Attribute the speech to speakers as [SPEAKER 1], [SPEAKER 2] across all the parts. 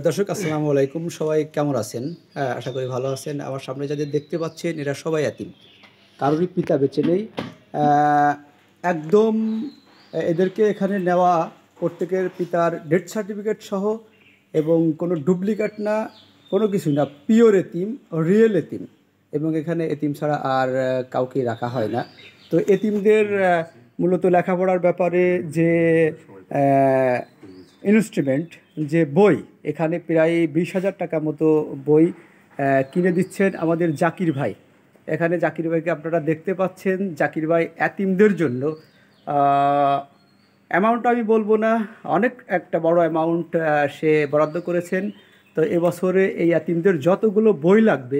[SPEAKER 1] দর্শক আসসালামু আলাইকুম। সবাই কেমন আছেন? আশা করি ভালো আছেন। আমার সামনে যাদের দেখতে পাচ্ছেন এরা সবাই এতিম। কারোরই পিতা বেঁচে নেই। আ একদম এদেরকে এখানে নেওয়া প্রত্যেকের পিতার ডেথ সার্টিফিকেট সহ এবং কোনো ডুপ্লিকেট না, কোনো কিছু না। পিওর এতিম, রিয়েল এতিম এবং এখানে এতিম ছাড়া আর কাউকেই রাখা হয় না। তো এতিমদের মূলত লেখাপড়ার ব্যাপারে যে অ্যা ইনস্ট্রুমেন্ট, যে বই, এখানে প্রায় 20,000 টাকা মতো বই কিনে দিচ্ছেন আমাদের জাকির ভাই। এখানে জাকির ভাইকে আপনারা দেখতে পাচ্ছেন। জাকির ভাই এতিমদের জন্য অ্যামাউন্ট আমি বলবো না, অনেক একটা বড় অ্যামাউন্ট সে বরাদ্দ করেছেন। তো এবছরে এই এতিমদের যতগুলো বই লাগবে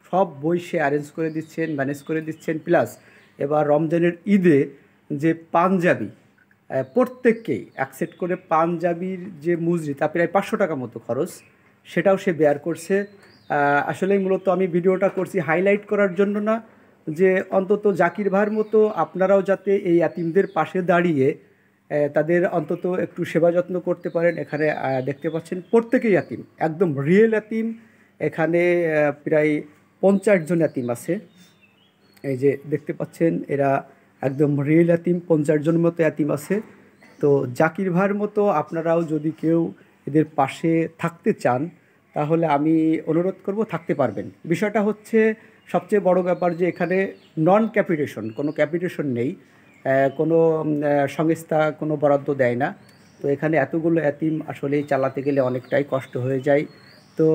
[SPEAKER 1] সব বই সে অ্যারেঞ্জ করে দিচ্ছেন, ম্যানেজ করে দিচ্ছেন। প্লাস এবার রমজানের ঈদে যে পাঞ্জাবি, প্রত্যেককেই এক সেট করে পাঞ্জাবির যে মুজরি, তা প্রায় 500 টাকা মতো খরচ, সেটাও সে বেয়ার করছে। আসলেই মূলত আমি ভিডিওটা করছি হাইলাইট করার জন্য না, যে অন্তত জাকির ভাইয়ের মতো আপনারাও যাতে এই এতিমদের পাশে দাঁড়িয়ে তাদের অন্তত একটু সেবা যত্ন করতে পারেন। এখানে দেখতে পাচ্ছেন প্রত্যেকেই এতিম, একদম রিয়েল এতিম। এখানে প্রায় 50 জন এতিম আছে। এই যে দেখতে পাচ্ছেন এরা একদম রিয়েল এতিম, 50 জন মতো এতিম আছে। তো জাকির ভাইয়ের মতো আপনারাও যদি কেউ এদের পাশে থাকতে চান তাহলে আমি অনুরোধ করব, থাকতে পারবেন। বিষয়টা হচ্ছে সবচেয়ে বড় ব্যাপার যে এখানে নন ক্যাপিটেশন, কোনো ক্যাপিটেশন নেই, কোনো সংস্থা কোনো বরাদ্দ দেয় না। তো এখানে এতগুলো এতিম আসলেই চালাতে গেলে অনেকটাই কষ্ট হয়ে যায়। তো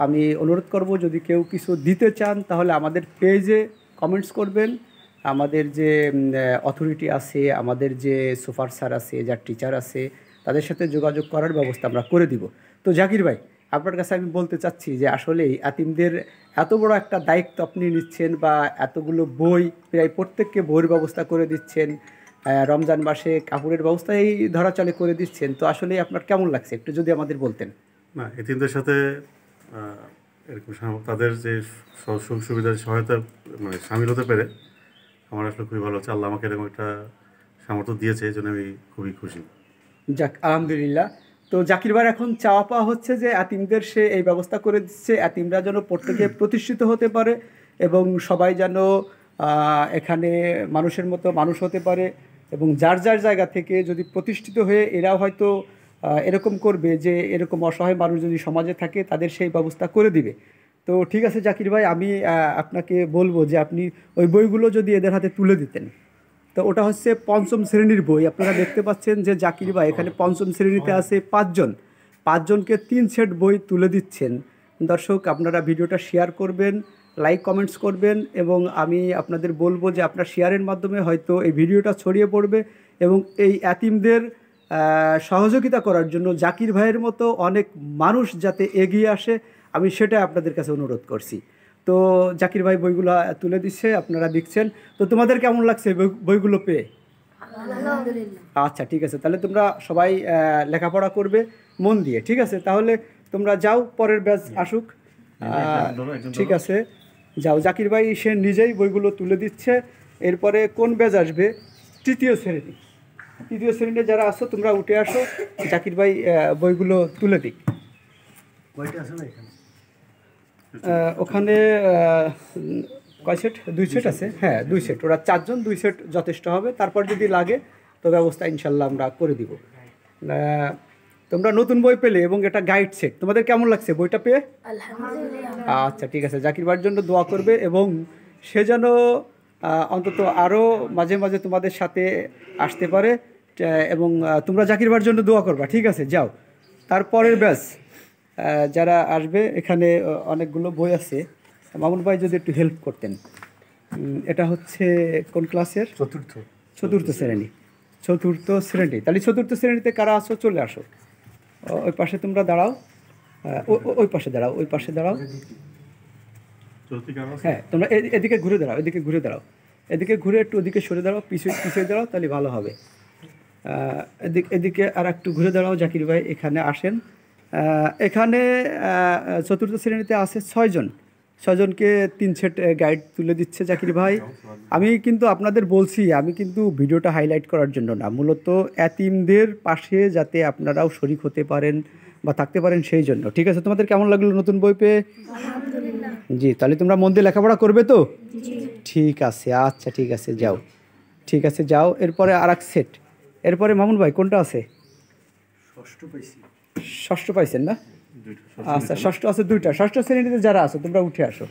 [SPEAKER 1] আমি অনুরোধ করব, যদি কেউ কিছু দিতে চান তাহলে আমাদের পেজে কমেন্টস করবেন। আমাদের যে অথরিটি আছে, আমাদের যে সুপার স্যার আছে, যার টিচার আছে, তাদের সাথে যোগাযোগ করার ব্যবস্থা আমরা করে দিব। তো জাকির ভাই, আপনার কাছে আমি বলতে চাচ্ছি যে আসলেই এতিমদের এত বড় একটা দায়িত্ব আপনি নিচ্ছেন, বা এতগুলো বই, প্রায় প্রত্যেককে বইয়ের ব্যবস্থা করে দিচ্ছেন, রমজান মাসে কাপড়ের ব্যবস্থা এই ধরাচলে করে দিচ্ছেন। তো আসলেই আপনার কেমন লাগছে একটু যদি আমাদের বলতেন।
[SPEAKER 2] না, এতিমদের সাথে এরকম তাদের যে সুখ সুবিধার সহায়তা মানে সামিল হতে পেরে আমার আসলে খুবই ভালো হচ্ছে। আল্লাহ আমাকে এরকম একটা সামর্থ্য দিয়েছে, এই জন্য আমি খুবই খুশি।
[SPEAKER 1] যাক, আলহামদুলিল্লাহ। তো জাকির ভাইয়ের এখন চাওয়া পাওয়া হচ্ছে যে এতিমদের সে এই ব্যবস্থা করে দিচ্ছে, এতিমরা যেন প্রত্যেকে প্রতিষ্ঠিত হতে পারে এবং সবাই যেন এখানে মানুষের মতো মানুষ হতে পারে, এবং যার যার জায়গা থেকে যদি প্রতিষ্ঠিত হয়ে এরাও হয়তো এরকম করবে যে এরকম অসহায় মানুষ যদি সমাজে থাকে তাদের সেই ব্যবস্থা করে দিবে। তো ঠিক আছে জাকির ভাই, আমি আপনাকে বলবো যে আপনি ওই বইগুলো যদি এদের হাতে তুলে দিতেন। তো ওটা হচ্ছে পঞ্চম শ্রেণীর বই। আপনারা দেখতে পাচ্ছেন যে জাকির ভাই এখানে পঞ্চম শ্রেণীতে আছে 5 জন, 5 জনকে 3 সেট বই তুলে দিচ্ছেন। দর্শক, আপনারা ভিডিওটা শেয়ার করবেন, লাইক কমেন্টস করবেন, এবং আমি আপনাদের বলবো যে আপনার শেয়ারের মাধ্যমে হয়তো এই ভিডিওটা ছড়িয়ে পড়বে এবং এই এতিমদের সহযোগিতা করার জন্য জাকির ভাইয়ের মতো অনেক মানুষ যাতে এগিয়ে আসে, আমি সেটা আপনাদের কাছে অনুরোধ করছি। তো জাকির ভাই বইগুলো তুলে দিচ্ছে, আপনারা দেখছেন। তো তোমাদের কেমন লাগছে বইগুলো পেয়ে? আচ্ছা, ঠিক আছে, তাহলে তোমরা সবাই লেখাপড়া করবে মন দিয়ে। ঠিক আছে, তাহলে তোমরা যাও, পরের ব্যাচ আসুক। ঠিক আছে, যাও। জাকির ভাই সে নিজেই বইগুলো তুলে দিচ্ছে। এরপরে কোন ব্যাচ আসবে? তৃতীয় শ্রেণী। তৃতীয় শ্রেণীতে যারা আসো তোমরা উঠে আসো, জাকির ভাই বইগুলো তুলে দিক। ওখানে কয় সেট? 2 সেট আছে। হ্যাঁ, 2 সেট। ওরা 4 জন, 2 সেট যথেষ্ট হবে। তারপর যদি লাগে তো ব্যবস্থা ইনশাল্লাহ আমরা করে দিব। তোমরা নতুন বই পেলে এবং এটা গাইড সেট, তোমাদের কেমন লাগছে বইটা পেয়ে? আচ্ছা, ঠিক আছে, জাকির ভাইয়ের জন্য দোয়া করবে এবং সে যেন অন্তত আরও মাঝে মাঝে তোমাদের সাথে আসতে পারে, এবং তোমরা জাকির ভাইয়ের জন্য দোয়া করবা। ঠিক আছে, যাও। তারপরের ব্যাচ যারা আসবে, এখানে অনেকগুলো বই আছে। মামুন ভাই যদি একটু হেল্প করতেন। এটা হচ্ছে কোন ক্লাসের? চতুর্থ শ্রেণী। চতুর্থ শ্রেণী। তাহলে চতুর্থ শ্রেণীতে কারা আসো চলে আসো। ওই পাশে তোমরা দাঁড়াও, ওই পাশে দাঁড়াও, ওই পাশে দাঁড়াও। হ্যাঁ, তোমরা এদিকে ঘুরে দাঁড়াও, এদিকে ঘুরে দাঁড়াও, এদিকে ঘুরে একটু ওদিকে সরে দাঁড়াও, পিছিয়ে দাঁড়াও, তাহলে ভালো হবে। এদিকে আর একটু ঘুরে দাঁড়াও। জাকির ভাই এখানে আসেন। এখানে চতুর্থ শ্রেণীতে আছে 6 জন। ছজনকে 3 সেট গাইড তুলে দিচ্ছে জাকির ভাই। আমি কিন্তু আপনাদের বলছি, আমি কিন্তু ভিডিওটা হাইলাইট করার জন্য না, মূলত এতিমদের পাশে যাতে আপনারাও শরিক হতে পারেন বা থাকতে পারেন সেই জন্য। ঠিক আছে, তোমাদের কেমন লাগলো নতুন বই পেয়ে? জি, তাহলে তোমরা মন দিয়ে লেখাপড়া করবে তো? ঠিক আছে, আচ্ছা ঠিক আছে, যাও, ঠিক আছে যাও। এরপরে আর এক সেট, এরপরে মামুন ভাই কোনটা আছে? ষষ্ঠ পাইছেন না? আচ্ছা, ষষ্ঠ আছে দুইটা। ষষ্ঠ শ্রেণীতে যারা আছো তোমরা উঠে আসো।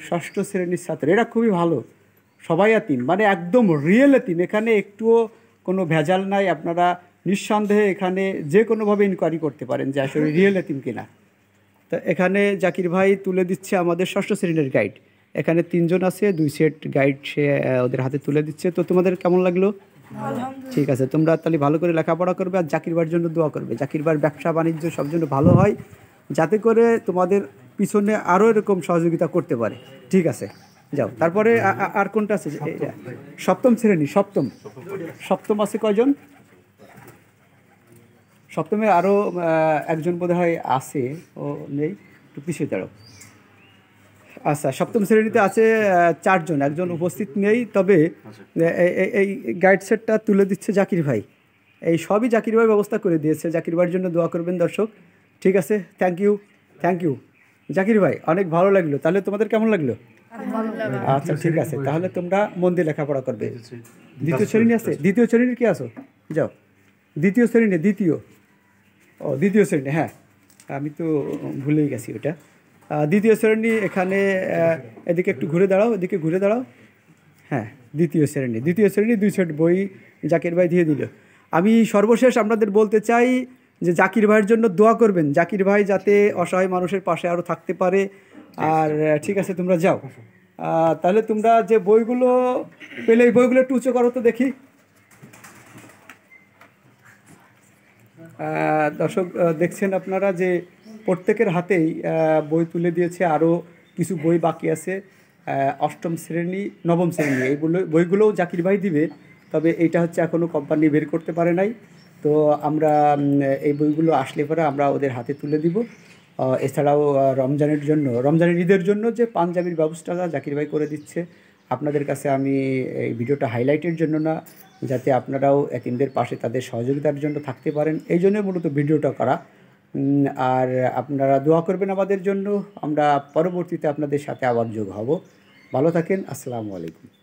[SPEAKER 1] ষষ্ঠ শ্রেণীর ছাত্র, এরা খুবই ভালো, সবাই এতিম, মানে একদম রিয়েল এতিম, এখানে একটুও কোনো ভেজাল নাই। আপনারা নিঃসন্দেহে এখানে যে কোনোভাবে ইনকোয়ারি করতে পারেন যে আসলে রিয়েল এতিম কিনা। তো এখানে জাকির ভাই তুলে দিচ্ছে আমাদের ষষ্ঠ শ্রেণীর গাইড। এখানে 3 জন আছে, 2 সেট গাইড সে ওদের হাতে তুলে দিচ্ছে। তো তোমাদের কেমন লাগলো? ঠিক আছে, তোমরা তাহলে ভালো করে লেখাপড়া করবে আর জাকির ভাইয়ের জন্য দোয়া করবে। জাকির ভাইয়ের ব্যবসা বাণিজ্য সব জন্য ভালো হয়, যাতে করে তোমাদের পিছনে আরও এরকম সহযোগিতা করতে পারে। ঠিক আছে, যাও। তারপরে আর কোনটা আছে? এটা সপ্তম শ্রেণী, সপ্তম আছে কয়জন? সপ্তমে আরও একজন বোধহয় আছে, ও নেই, একটু পিছিয়ে দাঁড়াও। আচ্ছা, সপ্তম শ্রেণীতে আছে 4 জন, একজন উপস্থিত নেই। তবে এই গাইড সেটটা তুলে দিচ্ছে জাকির ভাই। এই সবই জাকির ভাই ব্যবস্থা করে দিয়েছে। জাকির ভাইয়ের জন্য দোয়া করবেন দর্শক। ঠিক আছে, থ্যাংক ইউ জাকির ভাই, অনেক ভালো লাগলো। তাহলে তোমাদের কেমন লাগলো? আচ্ছা ঠিক আছে, তাহলে তোমরা মন দিয়ে লেখাপড়া করবে। দ্বিতীয় শ্রেণী আছে? দ্বিতীয় শ্রেণীর কি আছো? যাও, দ্বিতীয় শ্রেণী, দ্বিতীয় শ্রেণী, হ্যাঁ আমি তো ভুলেই গেছি ওটা। দ্বিতীয় শ্রেণী এখানে, এদিকে একটু ঘুরে দাঁড়াও, এদিকে ঘুরে দাঁড়াও। হ্যাঁ, দ্বিতীয় শ্রেণী 2 সেট বই জাকির ভাই দিয়ে দিল। আমি সর্বশেষ আপনাদের বলতে চাই যে জাকির ভাইয়ের জন্য দোয়া করবেন, জাকির ভাই যাতে অসহায় মানুষের পাশে আরও থাকতে পারে। আর ঠিক আছে, তোমরা যাও। তাহলে তোমরা যে বইগুলো পেলে এই বইগুলো একটু উঁচু করো তো দেখি। দর্শক দেখছেন আপনারা যে প্রত্যেকের হাতেই বই তুলে দিয়েছে। আরও কিছু বই বাকি আছে, অষ্টম শ্রেণী, নবম শ্রেণী, বইগুলোও জাকির ভাই দিবে। তবে এইটা হচ্ছে এখনও কোম্পানি বের করতে পারে নাই। তো আমরা এই বইগুলো আসলে পরে আমরা ওদের হাতে তুলে দিব। এছাড়াও রমজানের ঈদের জন্য যে পাঞ্জাবির ব্যবস্থাটা জাকির ভাই করে দিচ্ছে। আপনাদের কাছে আমি এই ভিডিওটা হাইলাইটের জন্য না, যাতে আপনারাও এতিমদের পাশে তাদের সহযোগিতার জন্য থাকতে পারেন, এই জন্য মূলত ভিডিওটা করা। আর আপনারা দোয়া করবেন আমাদের জন্য। আমরা পরবর্তীতে আপনাদের সাথে আবার যোগ হব। ভালো থাকেন, আসসালামু আলাইকুম।